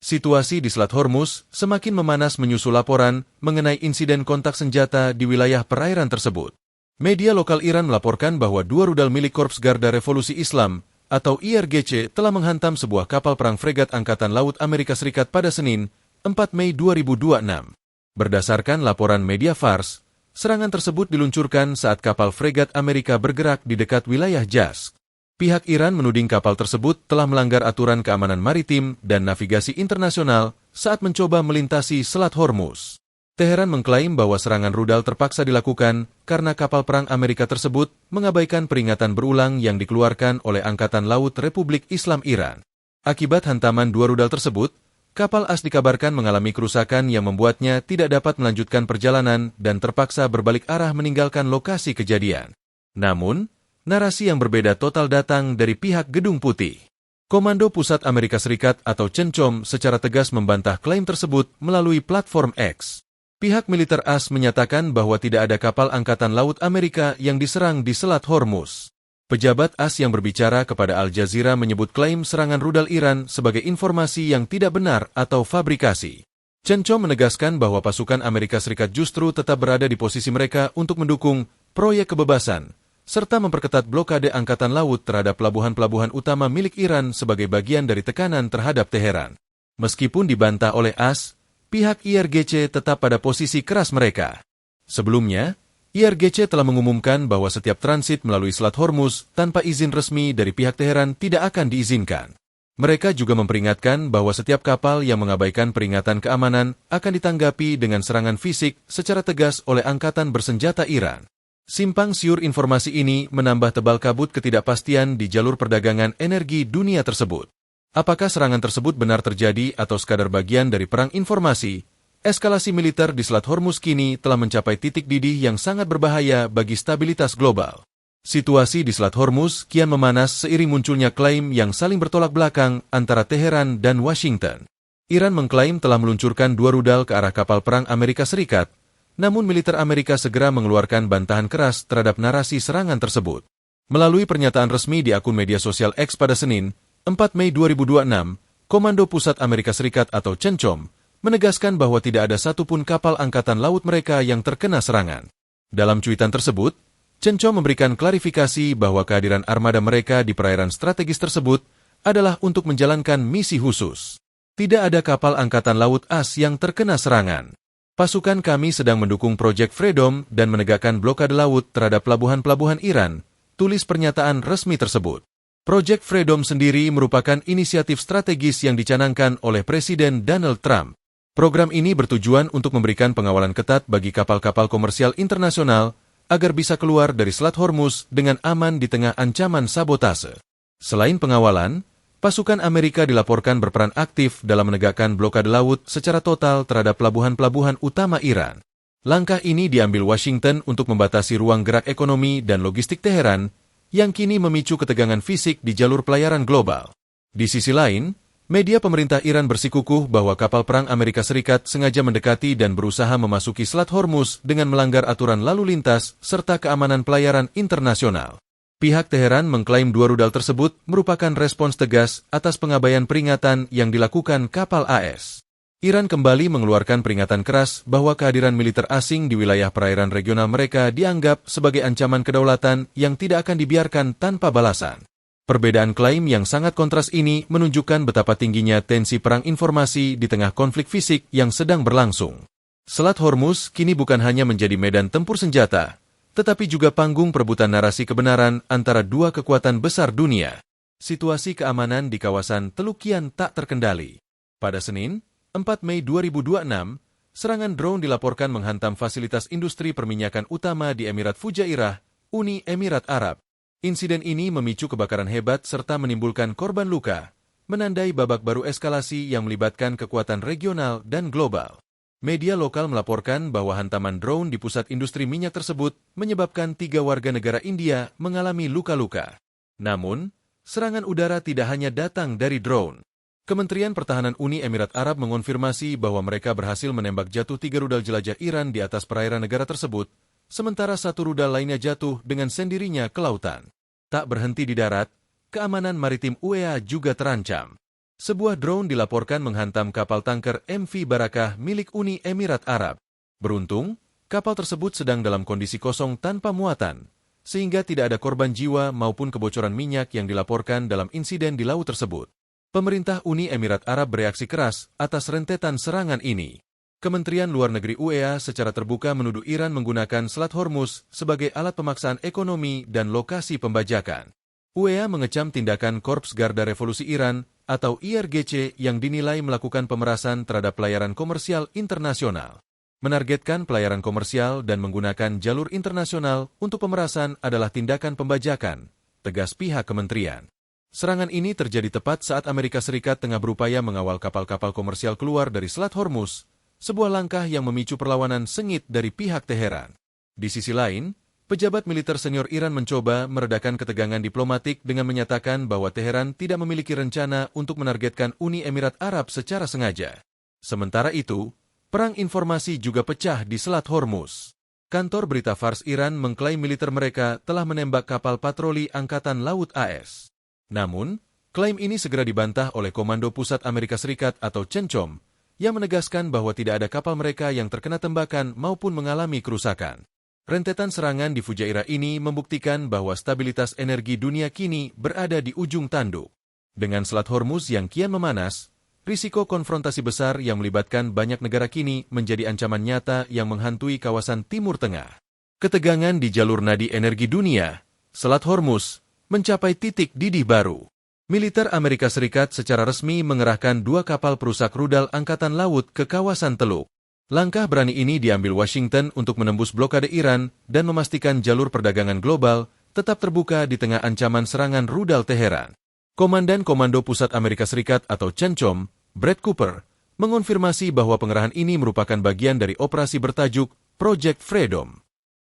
Situasi di Selat Hormuz semakin memanas menyusul laporan mengenai insiden kontak senjata di wilayah perairan tersebut. Media lokal Iran melaporkan bahwa 2 rudal milik Korps Garda Revolusi Islam atau IRGC telah menghantam sebuah kapal perang fregat Angkatan Laut Amerika Serikat pada Senin, 4 Mei 2026. Berdasarkan laporan media Fars, serangan tersebut diluncurkan saat kapal fregat Amerika bergerak di dekat wilayah Jask. Pihak Iran menuding kapal tersebut telah melanggar aturan keamanan maritim dan navigasi internasional saat mencoba melintasi Selat Hormuz. Teheran mengklaim bahwa serangan rudal terpaksa dilakukan karena kapal perang Amerika tersebut mengabaikan peringatan berulang yang dikeluarkan oleh Angkatan Laut Republik Islam Iran. Akibat hantaman 2 rudal tersebut, kapal AS dikabarkan mengalami kerusakan yang membuatnya tidak dapat melanjutkan perjalanan dan terpaksa berbalik arah meninggalkan lokasi kejadian. Namun, narasi yang berbeda total datang dari pihak Gedung Putih. Komando Pusat Amerika Serikat atau CENTCOM secara tegas membantah klaim tersebut melalui platform X. Pihak militer AS menyatakan bahwa tidak ada kapal Angkatan Laut Amerika yang diserang di Selat Hormuz. Pejabat AS yang berbicara kepada Al Jazeera menyebut klaim serangan rudal Iran sebagai informasi yang tidak benar atau fabrikasi. CENTCOM menegaskan bahwa pasukan Amerika Serikat justru tetap berada di posisi mereka untuk mendukung proyek kebebasan, serta memperketat blokade Angkatan Laut terhadap pelabuhan-pelabuhan utama milik Iran sebagai bagian dari tekanan terhadap Teheran. Meskipun dibantah oleh AS, pihak IRGC tetap pada posisi keras mereka. Sebelumnya, IRGC telah mengumumkan bahwa setiap transit melalui Selat Hormuz tanpa izin resmi dari pihak Teheran tidak akan diizinkan. Mereka juga memperingatkan bahwa setiap kapal yang mengabaikan peringatan keamanan akan ditanggapi dengan serangan fisik secara tegas oleh Angkatan Bersenjata Iran. Simpang siur informasi ini menambah tebal kabut ketidakpastian di jalur perdagangan energi dunia tersebut. Apakah serangan tersebut benar terjadi atau sekadar bagian dari perang informasi? Eskalasi militer di Selat Hormuz kini telah mencapai titik didih yang sangat berbahaya bagi stabilitas global. Situasi di Selat Hormuz kian memanas seiring munculnya klaim yang saling bertolak belakang antara Teheran dan Washington. Iran mengklaim telah meluncurkan 2 rudal ke arah kapal perang Amerika Serikat, namun militer Amerika segera mengeluarkan bantahan keras terhadap narasi serangan tersebut. Melalui pernyataan resmi di akun media sosial X pada Senin, 4 Mei 2026, Komando Pusat Amerika Serikat atau CENTCOM menegaskan bahwa tidak ada satupun kapal angkatan laut mereka yang terkena serangan. Dalam cuitan tersebut, CENTCOM memberikan klarifikasi bahwa kehadiran armada mereka di perairan strategis tersebut adalah untuk menjalankan misi khusus. Tidak ada kapal angkatan laut AS yang terkena serangan. Pasukan kami sedang mendukung Project Freedom dan menegakkan blokade laut terhadap pelabuhan-pelabuhan Iran, tulis pernyataan resmi tersebut. Project Freedom sendiri merupakan inisiatif strategis yang dicanangkan oleh Presiden Donald Trump. Program ini bertujuan untuk memberikan pengawalan ketat bagi kapal-kapal komersial internasional agar bisa keluar dari Selat Hormuz dengan aman di tengah ancaman sabotase. Selain pengawalan, pasukan Amerika dilaporkan berperan aktif dalam menegakkan blokade laut secara total terhadap pelabuhan-pelabuhan utama Iran. Langkah ini diambil Washington untuk membatasi ruang gerak ekonomi dan logistik Teheran yang kini memicu ketegangan fisik di jalur pelayaran global. Di sisi lain, media pemerintah Iran bersikukuh bahwa kapal perang Amerika Serikat sengaja mendekati dan berusaha memasuki Selat Hormuz dengan melanggar aturan lalu lintas serta keamanan pelayaran internasional. Pihak Teheran mengklaim 2 rudal tersebut merupakan respons tegas atas pengabaian peringatan yang dilakukan kapal AS. Iran kembali mengeluarkan peringatan keras bahwa kehadiran militer asing di wilayah perairan regional mereka dianggap sebagai ancaman kedaulatan yang tidak akan dibiarkan tanpa balasan. Perbedaan klaim yang sangat kontras ini menunjukkan betapa tingginya tensi perang informasi di tengah konflik fisik yang sedang berlangsung. Selat Hormuz kini bukan hanya menjadi medan tempur senjata, tetapi juga panggung perebutan narasi kebenaran antara 2 kekuatan besar dunia. Situasi keamanan di kawasan Teluk kian tak terkendali. Pada Senin, 4 Mei 2026, serangan drone dilaporkan menghantam fasilitas industri perminyakan utama di Emirat Fujairah, Uni Emirat Arab. Insiden ini memicu kebakaran hebat serta menimbulkan korban luka, menandai babak baru eskalasi yang melibatkan kekuatan regional dan global. Media lokal melaporkan bahwa hantaman drone di pusat industri minyak tersebut menyebabkan 3 warga negara India mengalami luka-luka. Namun, serangan udara tidak hanya datang dari drone. Kementerian Pertahanan Uni Emirat Arab mengonfirmasi bahwa mereka berhasil menembak jatuh 3 rudal jelajah Iran di atas perairan negara tersebut, sementara 1 rudal lainnya jatuh dengan sendirinya ke lautan. Tak berhenti di darat, keamanan maritim UEA juga terancam. Sebuah drone dilaporkan menghantam kapal tanker MV Barakah milik Uni Emirat Arab. Beruntung, kapal tersebut sedang dalam kondisi kosong tanpa muatan, sehingga tidak ada korban jiwa maupun kebocoran minyak yang dilaporkan dalam insiden di laut tersebut. Pemerintah Uni Emirat Arab bereaksi keras atas rentetan serangan ini. Kementerian Luar Negeri UEA secara terbuka menuduh Iran menggunakan Selat Hormuz sebagai alat pemaksaan ekonomi dan lokasi pembajakan. UEA mengecam tindakan Korps Garda Revolusi Iran atau IRGC yang dinilai melakukan pemerasan terhadap pelayaran komersial internasional. Menargetkan pelayaran komersial dan menggunakan jalur internasional untuk pemerasan adalah tindakan pembajakan, tegas pihak kementerian. Serangan ini terjadi tepat saat Amerika Serikat tengah berupaya mengawal kapal-kapal komersial keluar dari Selat Hormuz, sebuah langkah yang memicu perlawanan sengit dari pihak Teheran. Di sisi lain, pejabat militer senior Iran mencoba meredakan ketegangan diplomatik dengan menyatakan bahwa Teheran tidak memiliki rencana untuk menargetkan Uni Emirat Arab secara sengaja. Sementara itu, perang informasi juga pecah di Selat Hormuz. Kantor berita Fars Iran mengklaim militer mereka telah menembak kapal patroli Angkatan Laut AS. Namun, klaim ini segera dibantah oleh Komando Pusat Amerika Serikat atau CENTCOM, yang menegaskan bahwa tidak ada kapal mereka yang terkena tembakan maupun mengalami kerusakan. Rentetan serangan di Fujairah ini membuktikan bahwa stabilitas energi dunia kini berada di ujung tanduk. Dengan Selat Hormuz yang kian memanas, risiko konfrontasi besar yang melibatkan banyak negara kini menjadi ancaman nyata yang menghantui kawasan Timur Tengah. Ketegangan di jalur nadi energi dunia, Selat Hormuz, mencapai titik didih baru. Militer Amerika Serikat secara resmi mengerahkan 2 kapal perusak rudal Angkatan Laut ke kawasan Teluk. Langkah berani ini diambil Washington untuk menembus blokade Iran dan memastikan jalur perdagangan global tetap terbuka di tengah ancaman serangan rudal Teheran. Komandan Komando Pusat Amerika Serikat atau CENTCOM, Brad Cooper, mengonfirmasi bahwa pengerahan ini merupakan bagian dari operasi bertajuk Project Freedom.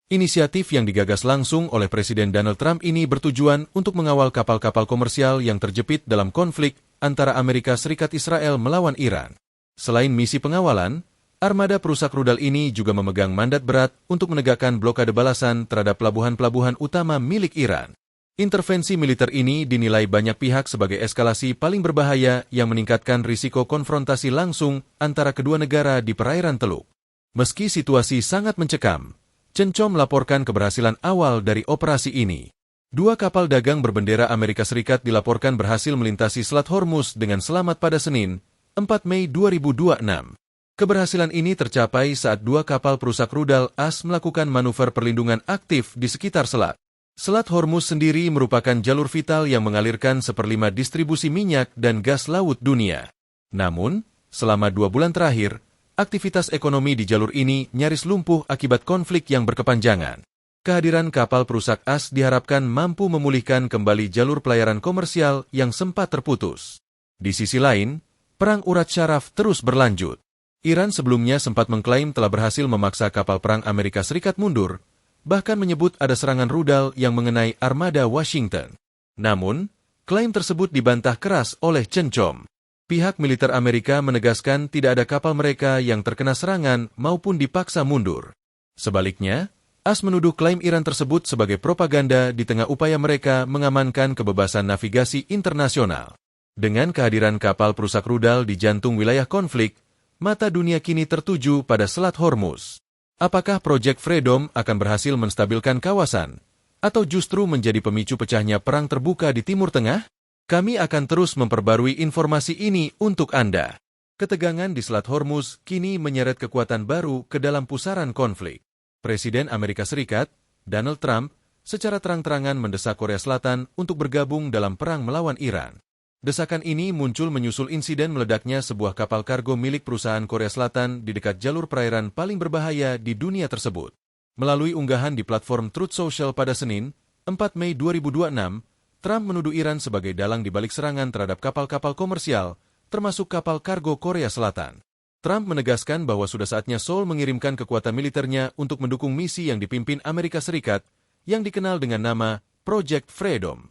Inisiatif yang digagas langsung oleh Presiden Donald Trump ini bertujuan untuk mengawal kapal-kapal komersial yang terjepit dalam konflik antara Amerika Serikat Israel melawan Iran. Selain misi pengawalan, armada perusak rudal ini juga memegang mandat berat untuk menegakkan blokade balasan terhadap pelabuhan-pelabuhan utama milik Iran. Intervensi militer ini dinilai banyak pihak sebagai eskalasi paling berbahaya yang meningkatkan risiko konfrontasi langsung antara kedua negara di perairan Teluk. Meski situasi sangat mencekam, CENTCOM melaporkan keberhasilan awal dari operasi ini. 2 kapal dagang berbendera Amerika Serikat dilaporkan berhasil melintasi Selat Hormuz dengan selamat pada Senin, 4 Mei 2026. Keberhasilan ini tercapai saat 2 kapal perusak rudal AS melakukan manuver perlindungan aktif di sekitar selat. Selat Hormuz sendiri merupakan jalur vital yang mengalirkan 1/5 distribusi minyak dan gas laut dunia. Namun, selama 2 bulan terakhir, aktivitas ekonomi di jalur ini nyaris lumpuh akibat konflik yang berkepanjangan. Kehadiran kapal perusak AS diharapkan mampu memulihkan kembali jalur pelayaran komersial yang sempat terputus. Di sisi lain, perang urat syaraf terus berlanjut. Iran sebelumnya sempat mengklaim telah berhasil memaksa kapal perang Amerika Serikat mundur, bahkan menyebut ada serangan rudal yang mengenai armada Washington. Namun, klaim tersebut dibantah keras oleh CENTCOM. Pihak militer Amerika menegaskan tidak ada kapal mereka yang terkena serangan maupun dipaksa mundur. Sebaliknya, AS menuduh klaim Iran tersebut sebagai propaganda di tengah upaya mereka mengamankan kebebasan navigasi internasional. Dengan kehadiran kapal perusak rudal di jantung wilayah konflik, mata dunia kini tertuju pada Selat Hormuz. Apakah Project Freedom akan berhasil menstabilkan kawasan, atau justru menjadi pemicu pecahnya perang terbuka di Timur Tengah? Kami akan terus memperbarui informasi ini untuk Anda. Ketegangan di Selat Hormuz kini menyeret kekuatan baru ke dalam pusaran konflik. Presiden Amerika Serikat, Donald Trump, secara terang-terangan mendesak Korea Selatan untuk bergabung dalam perang melawan Iran. Desakan ini muncul menyusul insiden meledaknya sebuah kapal kargo milik perusahaan Korea Selatan di dekat jalur perairan paling berbahaya di dunia tersebut. Melalui unggahan di platform Truth Social pada Senin, 4 Mei 2026, Trump menuduh Iran sebagai dalang di balik serangan terhadap kapal-kapal komersial, termasuk kapal kargo Korea Selatan. Trump menegaskan bahwa sudah saatnya Seoul mengirimkan kekuatan militernya untuk mendukung misi yang dipimpin Amerika Serikat, yang dikenal dengan nama Project Freedom.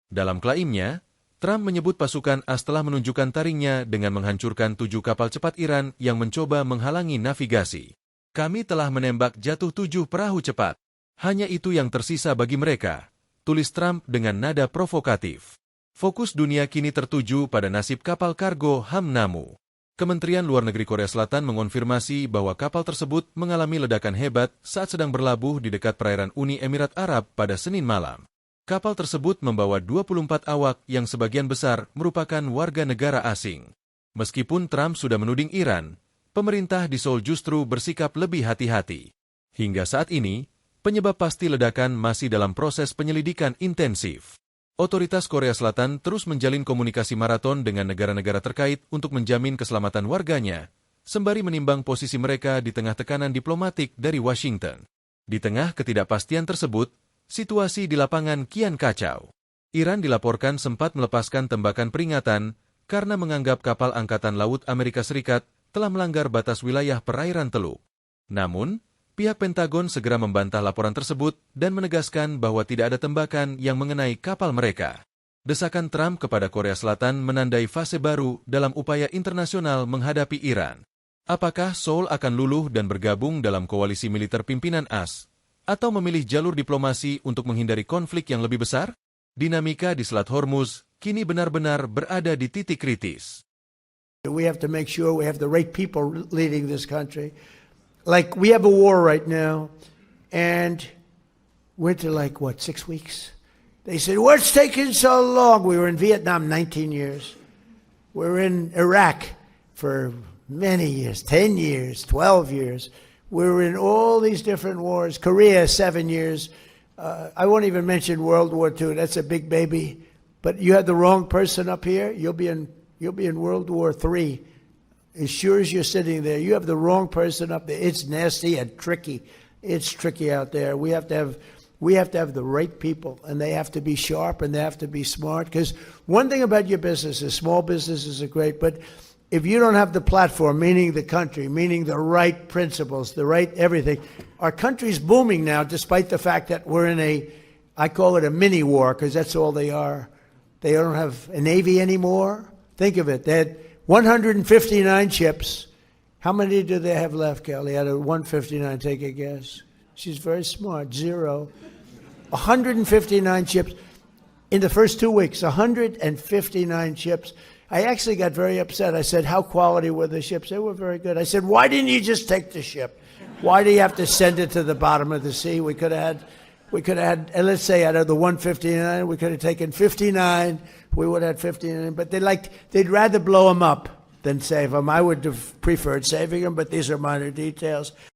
Dalam klaimnya, Trump menyebut pasukan AS telah menunjukkan taringnya dengan menghancurkan 7 kapal cepat Iran yang mencoba menghalangi navigasi. Kami telah menembak jatuh 7 perahu cepat. Hanya itu yang tersisa bagi mereka, tulis Trump dengan nada provokatif. Fokus dunia kini tertuju pada nasib kapal kargo Hamnamu. Kementerian Luar Negeri Korea Selatan mengonfirmasi bahwa kapal tersebut mengalami ledakan hebat saat sedang berlabuh di dekat perairan Uni Emirat Arab pada Senin malam. Kapal tersebut membawa 24 awak yang sebagian besar merupakan warga negara asing. Meskipun Trump sudah menuding Iran, pemerintah di Seoul justru bersikap lebih hati-hati. Hingga saat ini, penyebab pasti ledakan masih dalam proses penyelidikan intensif. Otoritas Korea Selatan terus menjalin komunikasi maraton dengan negara-negara terkait untuk menjamin keselamatan warganya, sembari menimbang posisi mereka di tengah tekanan diplomatik dari Washington. Di tengah ketidakpastian tersebut, situasi di lapangan kian kacau. Iran dilaporkan sempat melepaskan tembakan peringatan karena menganggap kapal Angkatan Laut Amerika Serikat telah melanggar batas wilayah perairan Teluk. Namun, pihak Pentagon segera membantah laporan tersebut dan menegaskan bahwa tidak ada tembakan yang mengenai kapal mereka. Desakan Trump kepada Korea Selatan menandai fase baru dalam upaya internasional menghadapi Iran. Apakah Seoul akan luluh dan bergabung dalam koalisi militer pimpinan AS, atau memilih jalur diplomasi untuk menghindari konflik yang lebih besar? Dinamika di Selat Hormuz kini benar-benar berada di titik kritis. We have to make sure we have the right people leading this country. Like, we have a war right now, and we're into 6 weeks? They said, what's taking so long? We were in Vietnam 19 years. We're in Iraq for many years, 10 years, 12 years. We're in all these different wars. Korea, 7 years. I won't even mention World War II. That's a big baby. But you have the wrong person up here, you'll be in World War III. As sure as you're sitting there, you have the wrong person up there. It's nasty and tricky. It's tricky out there. We have to have the right people, and they have to be sharp and they have to be smart. Because one thing about your business is small businesses are great, but if you don't have the platform, meaning the country, meaning the right principles, the right everything, our country's booming now, despite the fact that we're in I call it a mini war, because that's all they are. They don't have a Navy anymore. Think of it. They had 159 ships. How many do they have left, Kelly? Out of 159, take a guess. She's very smart. 0. 159 ships. In the first 2 weeks, 159 ships. I actually got very upset. I said, how quality were the ships? They were very good. I said, why didn't you just take the ship? Why do you have to send it to the bottom of the sea? We could have had, let's say out of the 159, we could have taken 59. We would have had 59, but they'd rather blow them up than save them. I would have preferred saving them, but these are minor details.